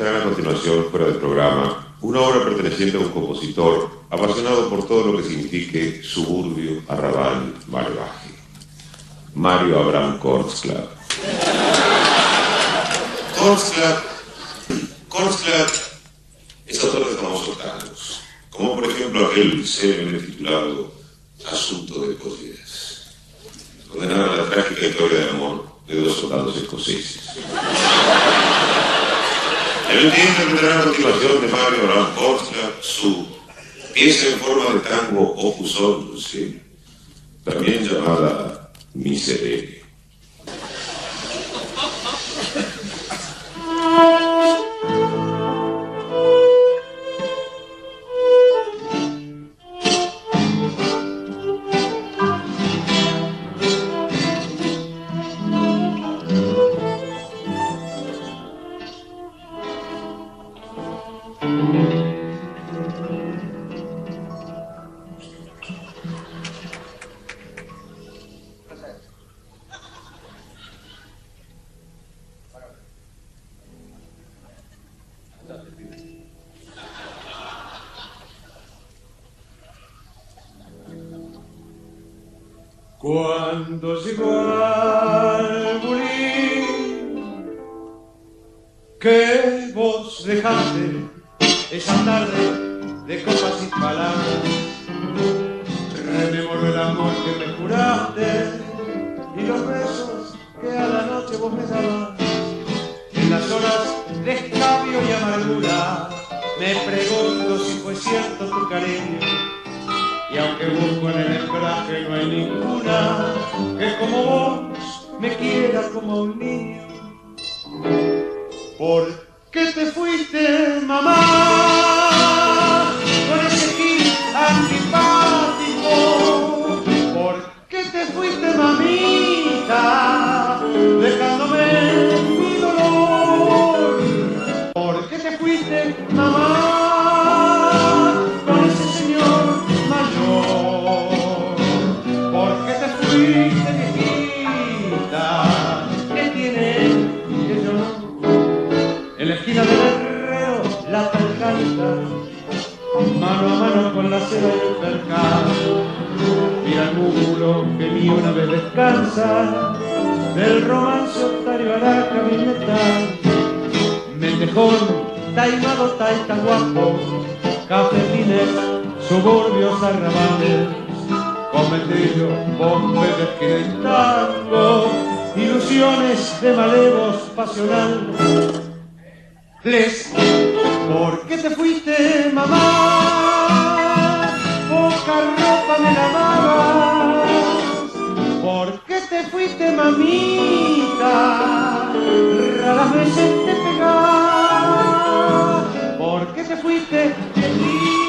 presentarán a continuación, fuera del programa, una obra perteneciente a un compositor apasionado por todo lo que signifique suburbio, arrabal, malvaje. Mario Abraham Kortzklaff. Kortzklaff es autor de famosos tangos, como por ejemplo aquel célebre titulado Asunto de Poesías, donde narra la trágica historia de amor de dos soldados escoceses. El interpretará a continuación de Mario Abraham Kortzklaff su pieza en forma de tango Opus 11, también llamada Miserere. Cuando llegó al bulín que vos dejaste esa tarde de copas y palabras, rememoró el amor que me juraste y los besos que a la noche vos me dabas. En las horas de escabio y amargura me pregunto si fue cierto tu cariño. Y aunque busco en el escrache no hay ninguna que como vos me quiera como un niño. ¿Por qué te fuiste, mamá, con ese gil antipático? ¿Por qué te fuiste, mamita, dejándome mi dolor? ¿Por qué te fuiste, mamá, con ese señor mayor? ¿Por qué te fuiste, viejita? ¿Qué tiene que yo no? En la esquina del herrero la percanta, mano a mano con la cera y el percal. Mira el músculo que ni una vez descansa, del romance otario a la camioneta. Mendejón, taimado, taita guapo, cafetines, suburbios, arrabales, cometillo, bombes de esquina y tango, ilusiones de malevos pasionales. ¿Por qué te fuiste, mamá? Poca ropa me lavabas. ¿Por qué te fuiste, mamita? Raras veces te pegabas. ¿Por qué te fuiste, viejita?